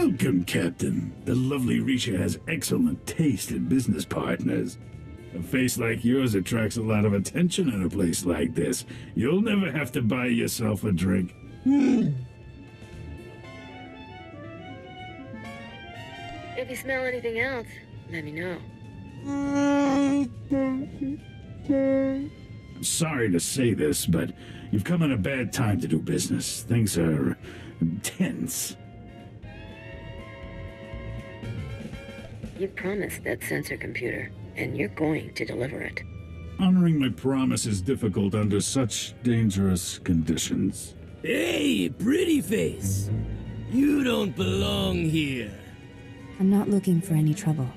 Welcome, Captain. The lovely Risha has excellent taste in business partners. A face like yours attracts a lot of attention in a place like this. You'll never have to buy yourself a drink. If you smell anything else, let me know. I'm sorry to say this, but you've come at a bad time to do business. Things are tense. You promised that sensor computer, and you're going to deliver it. Honoring my promise is difficult under such dangerous conditions. Hey, pretty face! You don't belong here. I'm not looking for any trouble.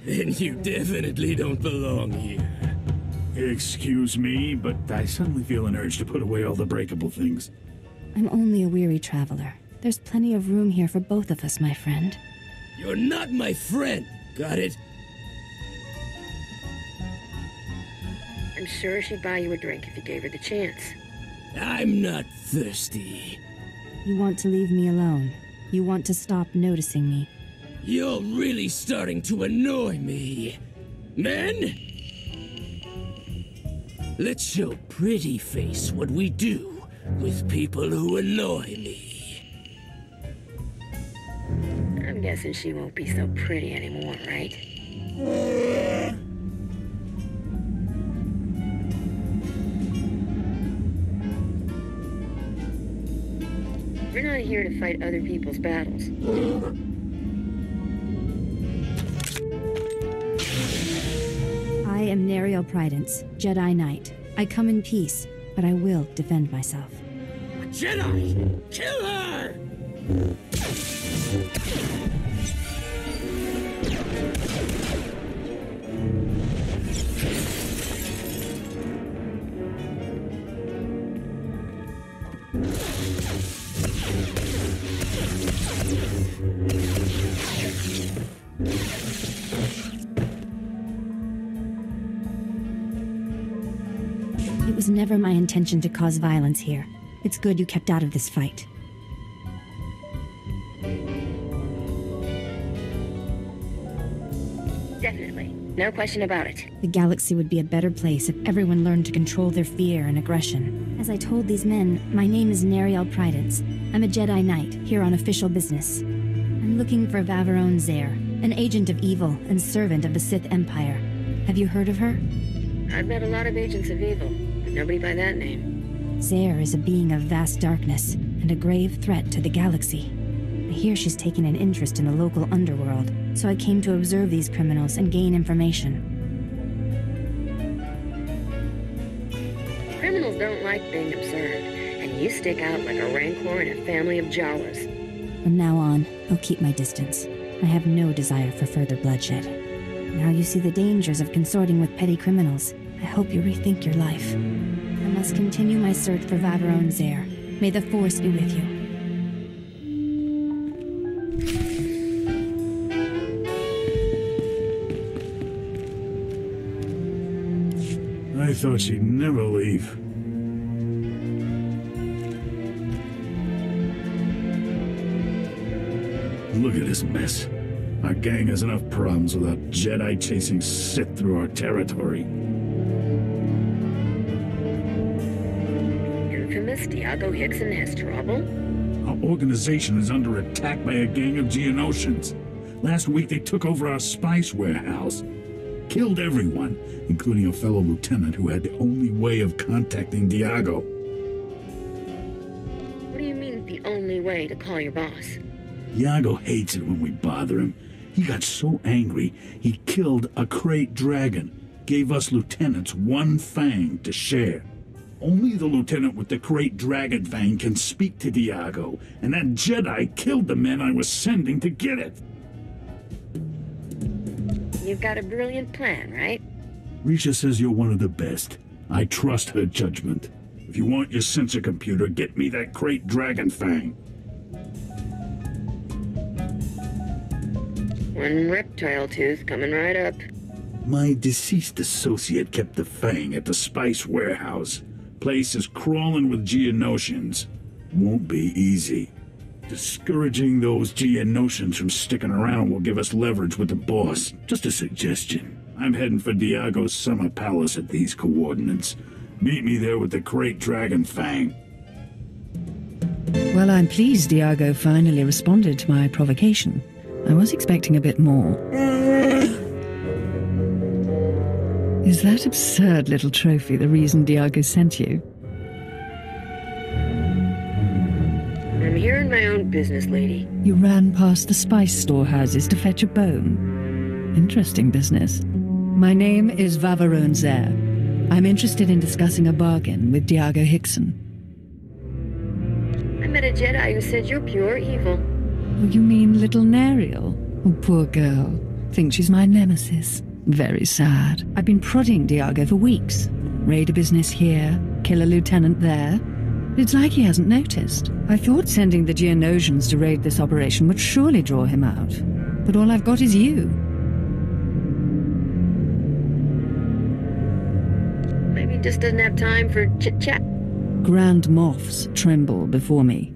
Then you definitely don't belong here. Excuse me, but I suddenly feel an urge to put away all the breakable things. I'm only a weary traveler. There's plenty of room here for both of us, my friend. You're not my friend, got it? I'm sure she'd buy you a drink if you gave her the chance. I'm not thirsty. You want to leave me alone. You want to stop noticing me. You're really starting to annoy me. Men? Let's show Pretty Face what we do with people who annoy me. I'm guessing she won't be so pretty anymore, right? We're not here to fight other people's battles. I am Nariel Prydence, Jedi Knight. I come in peace, but I will defend myself. A Jedi! Kill her! It was never my intention to cause violence here. It's good you kept out of this fight. Definitely. No question about it. The galaxy would be a better place if everyone learned to control their fear and aggression. As I told these men, my name is Nariel Prydence. I'm a Jedi Knight, here on official business. I'm looking for Vaveron Zare, an agent of evil and servant of the Sith Empire. Have you heard of her? I've met a lot of agents of evil, but nobody by that name. Zare is a being of vast darkness, and a grave threat to the galaxy. I hear she's taken an interest in the local underworld, so I came to observe these criminals and gain information. Criminals don't like being observed, and you stick out like a rancor in a family of Jawas. From now on, I'll keep my distance. I have no desire for further bloodshed. Now you see the dangers of consorting with petty criminals. I hope you rethink your life. I must continue my search for Vaveron Zare. May the Force be with you. I thought she'd never leave. Look at this mess. Our gang has enough problems without Jedi chasing Sith through our territory. Infamous Diago Hickson has trouble? Our organization is under attack by a gang of Geonosians. Last week they took over our spice warehouse. Killed everyone, including a fellow lieutenant who had the only way of contacting Diago. What do you mean, the only way to call your boss? Diago hates it when we bother him. He got so angry, he killed a crate dragon, gave us lieutenants one fang to share. Only the lieutenant with the crate dragon fang can speak to Diago, and that Jedi killed the men I was sending to get it. You've got a brilliant plan, right? Risha says you're one of the best. I trust her judgment. If you want your sensor computer, get me that crate dragon fang. One reptile tooth coming right up. My deceased associate kept the fang at the spice warehouse. Place is crawling with Geonosians. Won't be easy. Discouraging those Geonosians from sticking around will give us leverage with the boss. Just a suggestion. I'm heading for Diago's summer palace at these coordinates. Meet me there with the Great Dragon Fang. Well, I'm pleased Diago finally responded to my provocation. I was expecting a bit more. Is that absurd little trophy the reason Diago sent you? I'm here in my own business, lady. You ran past the spice storehouses to fetch a bone. Interesting business. My name is Vavarone Zer. I'm interested in discussing a bargain with Diago Hickson. I met a Jedi who said you're pure evil. Oh, you mean little Nariel? Oh, poor girl. Thinks she's my nemesis. Very sad. I've been prodding Diago for weeks. Raid a business here, kill a lieutenant there. It's like he hasn't noticed. I thought sending the Geonosians to raid this operation would surely draw him out. But all I've got is you. Maybe he just doesn't have time for chit-chat. Grand moths tremble before me.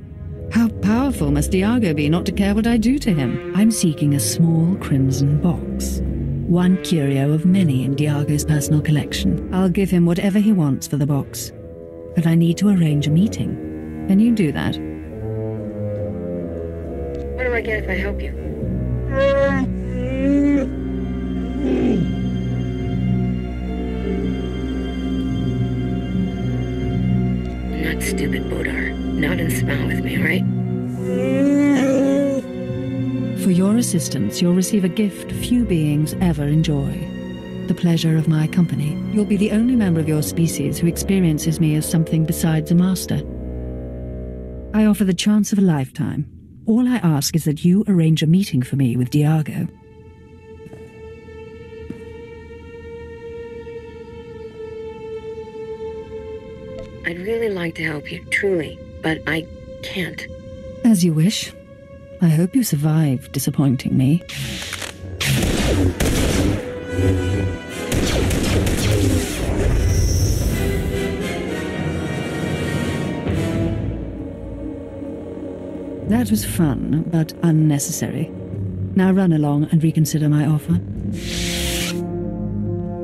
How powerful must Diago be not to care what I do to him? I'm seeking a small crimson box. One curio of many in Diago's personal collection. I'll give him whatever he wants for the box. But I need to arrange a meeting. Can you do that? What do I get if I help you? Not stupid, Bodar. Nod and smile with me, alright? For your assistance, you'll receive a gift few beings ever enjoy. The pleasure of my company. You'll be the only member of your species who experiences me as something besides a master. I offer the chance of a lifetime. All I ask is that you arrange a meeting for me with Diago. I'd really like to help you, truly, but I can't. As you wish. I hope you survive disappointing me. That was fun, but unnecessary. Now run along and reconsider my offer.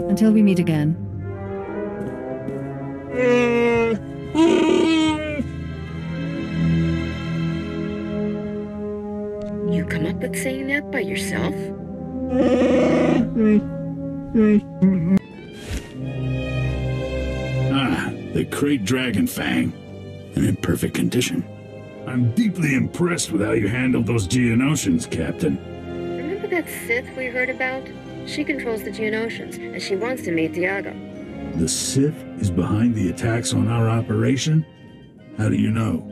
Until we meet again. You come up with saying that by yourself? Ah, the Great Dragon Fang. And in perfect condition. I'm deeply impressed with how you handled those Geonosians, Captain. Remember that Sith we heard about? She controls the Geonosians, and she wants to meet Diago. The Sith is behind the attacks on our operation? How do you know?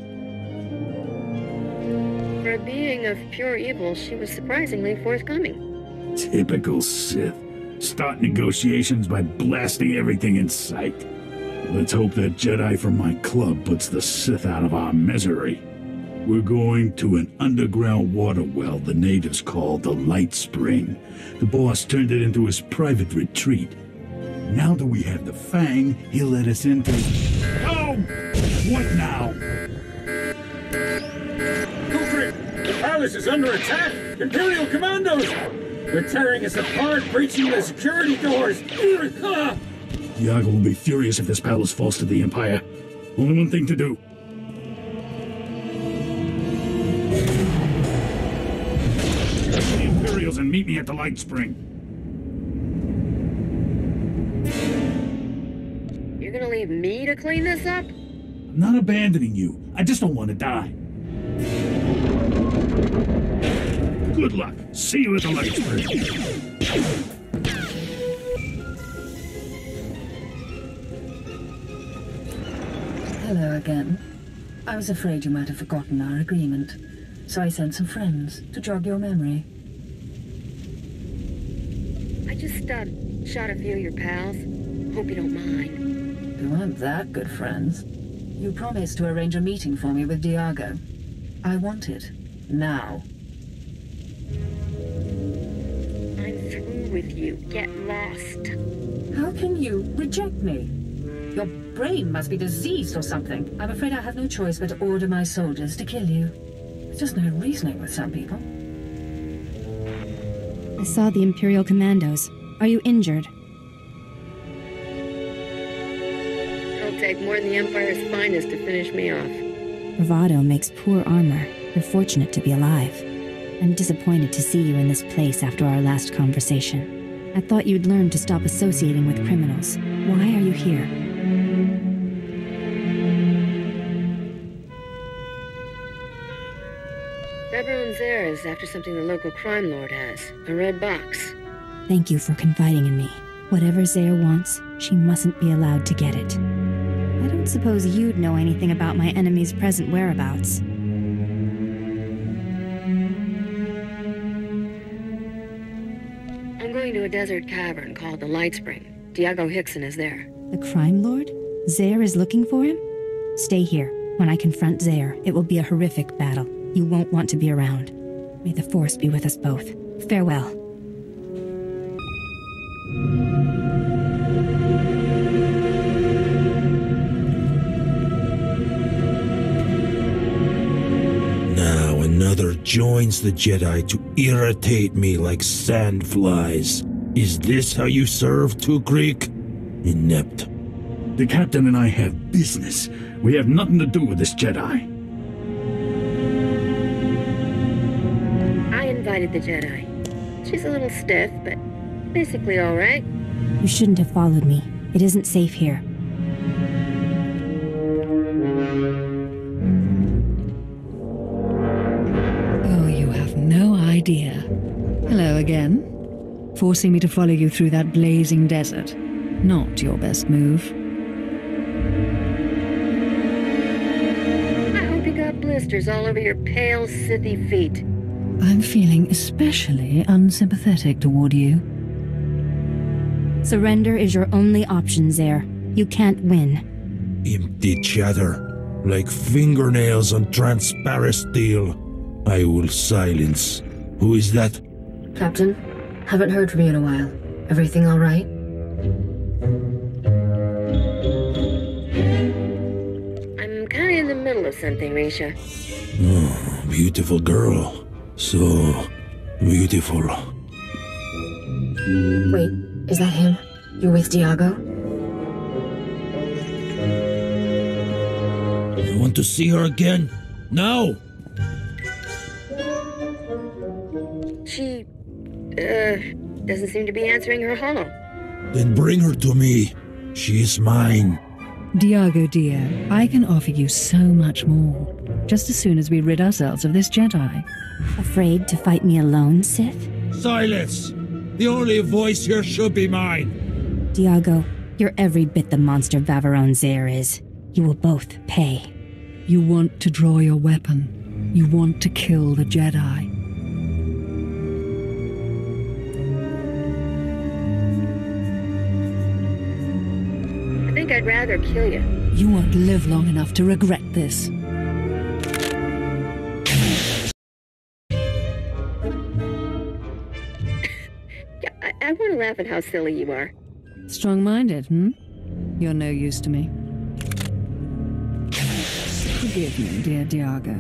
For a being of pure evil, she was surprisingly forthcoming. Typical Sith. Start negotiations by blasting everything in sight. Let's hope that Jedi from my club puts the Sith out of our misery. We're going to an underground water well the natives call the Light Spring. The boss turned it into his private retreat. Now that we have the Fang, he'll let us into... Oh! What now? Culprit! The palace is under attack! Imperial commandos! They're tearing us apart, breaching the security doors! Diago will be furious if this palace falls to the Empire. Only one thing to do. The Imperials and meet me at the Light Spring. You're gonna leave me to clean this up? I'm not abandoning you. I just don't want to die. Good luck. See you at the Light Spring. Hello again. I was afraid you might have forgotten our agreement, so I sent some friends to jog your memory. I just, shot a few of your pals. Hope you don't mind. We weren't that good friends. You promised to arrange a meeting for me with Diago. I want it. Now. I'm through with you. Get lost. How can you reject me? Your brain must be diseased or something. I'm afraid I have no choice but to order my soldiers to kill you. There's just no reasoning with some people. I saw the Imperial commandos. Are you injured? It'll take more than the Empire's finest to finish me off. Bravado makes poor armor. You're fortunate to be alive. I'm disappointed to see you in this place after our last conversation. I thought you'd learn to stop associating with criminals. Why are you here? Baron Zare is after something the local crime lord has. A red box. Thank you for confiding in me. Whatever Zare wants, she mustn't be allowed to get it. I don't suppose you'd know anything about my enemy's present whereabouts. I'm going to a desert cavern called the Light Spring. Diago Hickson is there. The crime lord? Zare is looking for him? Stay here. When I confront Zare, it will be a horrific battle. You won't want to be around. May the Force be with us both. Farewell. Now another joins the Jedi to irritate me like sandflies. Is this how you serve to Greek? Inept. The captain and I have business. We have nothing to do with this Jedi. I invited the Jedi. She's a little stiff, but basically all right. You shouldn't have followed me. It isn't safe here. Oh, you have no idea. Hello again. Forcing me to follow you through that blazing desert. Not your best move. I hope you got blisters all over your pale, sithy feet. I'm feeling especially unsympathetic toward you. Surrender is your only option, Zare. You can't win. Empty chatter. Like fingernails on transparent steel. I will silence. Who is that? Captain, haven't heard from you in a while. Everything all right? I'm kind of in the middle of something, Risha. Oh, beautiful girl. So beautiful. Wait, is that him? You're with Diago? You want to see her again? Now! She, doesn't seem to be answering her holo. Then bring her to me. She is mine. Diago dear, I can offer you so much more. Just as soon as we rid ourselves of this Jedi. Afraid to fight me alone, Sith? Silence! The only voice here should be mine. Diago, you're every bit the monster Vaveron Zare is. You will both pay. You want to draw your weapon. You want to kill the Jedi. I think I'd rather kill you. You won't live long enough to regret this. I want to laugh at how silly you are. Strong-minded, You're no use to me. Forgive me, dear Diago,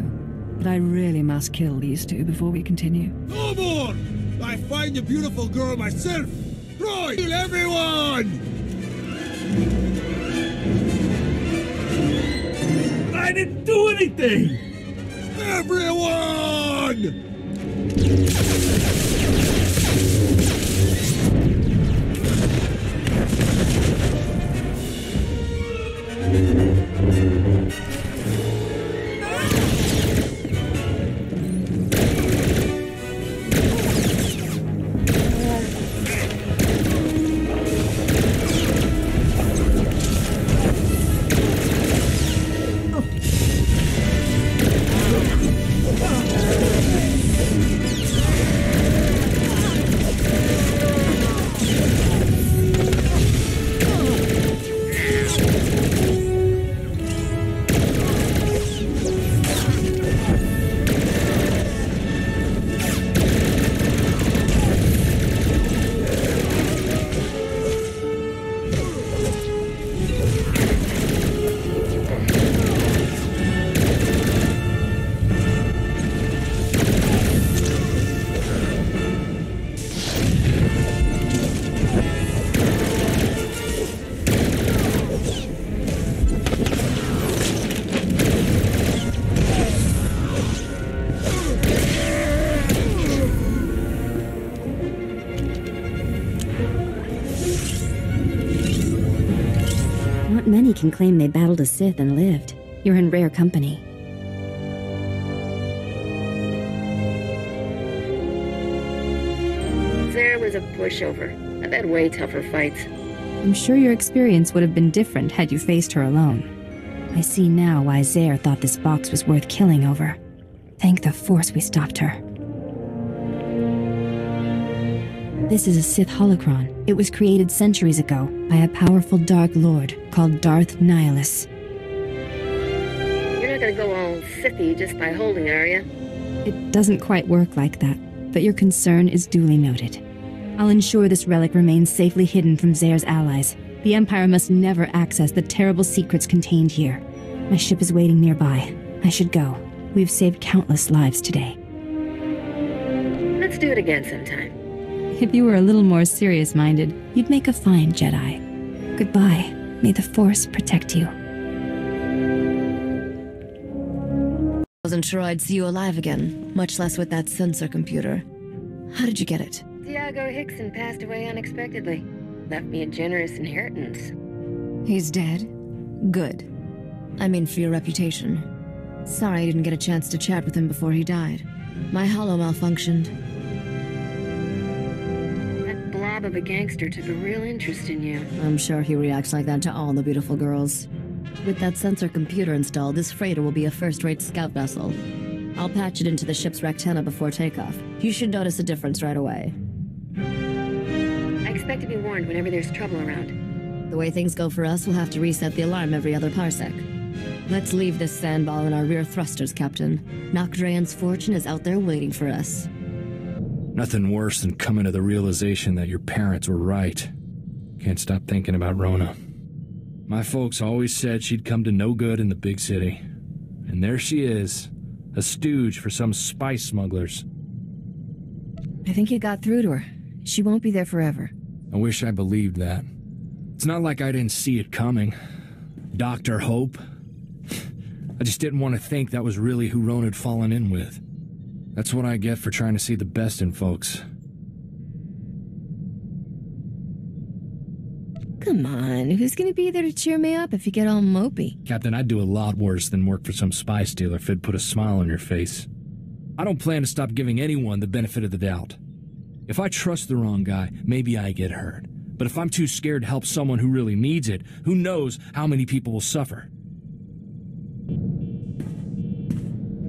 but I really must kill these two before we continue. No more! I find a beautiful girl myself! Troy! Kill everyone! I didn't do anything! Everyone! can claim they battled a Sith and lived. You're in rare company. Zara was a pushover. I've had way tougher fights. I'm sure your experience would have been different had you faced her alone. I see now why Zare thought this box was worth killing over. Thank the Force we stopped her. This is a Sith holocron. It was created centuries ago by a powerful Dark Lord called Darth Nihilus. You're not gonna go all Sithy just by holding it, are you? It doesn't quite work like that, but your concern is duly noted. I'll ensure this relic remains safely hidden from Zare's allies. The Empire must never access the terrible secrets contained here. My ship is waiting nearby. I should go. We've saved countless lives today. Let's do it again sometime. If you were a little more serious-minded, you'd make a fine Jedi. Goodbye. May the Force protect you. Wasn't sure I'd see you alive again, much less with that sensor computer. How did you get it? Diago Hickson passed away unexpectedly. Left me a generous inheritance. He's dead? Good. I mean, for your reputation. Sorry I didn't get a chance to chat with him before he died. My holo malfunctioned. That blob of a gangster took a real interest in you. I'm sure he reacts like that to all the beautiful girls. With that sensor computer installed, this freighter will be a first-rate scout vessel. I'll patch it into the ship's rectenna before takeoff. You should notice a difference right away. I expect to be warned whenever there's trouble around. The way things go for us, we'll have to reset the alarm every other parsec. Let's leave this sandball in our rear thrusters, Captain. Nocdrayan's fortune is out there waiting for us. Nothing worse than coming to the realization that your parents were right. Can't stop thinking about Rona. My folks always said she'd come to no good in the big city. And there she is, a stooge for some spice smugglers. I think you got through to her. She won't be there forever. I wish I believed that. It's not like I didn't see it coming. Dr. Hope. I just didn't want to think that was really who Rona had fallen in with. That's what I get for trying to see the best in folks. Come on, who's gonna be there to cheer me up if you get all mopey? Captain, I'd do a lot worse than work for some spy stealer if it'd put a smile on your face. I don't plan to stop giving anyone the benefit of the doubt. If I trust the wrong guy, maybe I get hurt. But if I'm too scared to help someone who really needs it, who knows how many people will suffer?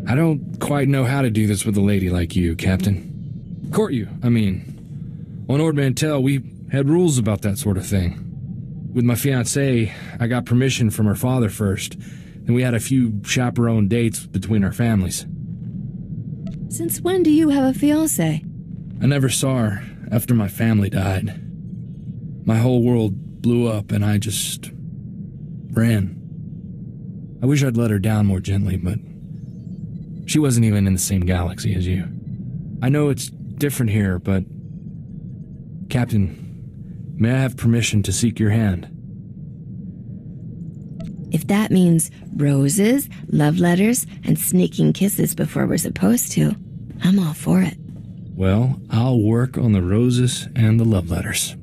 I don't quite know how to do this with a lady like you, Captain. Court you, I mean. On Ord Mantell, we had rules about that sort of thing. With my fiancée, I got permission from her father first, and we had a few chaperone dates between our families. Since when do you have a fiancé? I never saw her after my family died. My whole world blew up and I just ran. I wish I'd let her down more gently, but she wasn't even in the same galaxy as you. I know it's different here, but Captain, may I have permission to seek your hand? If that means roses, love letters, and sneaking kisses before we're supposed to, I'm all for it. Well, I'll work on the roses and the love letters.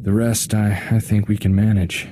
The rest, I think we can manage.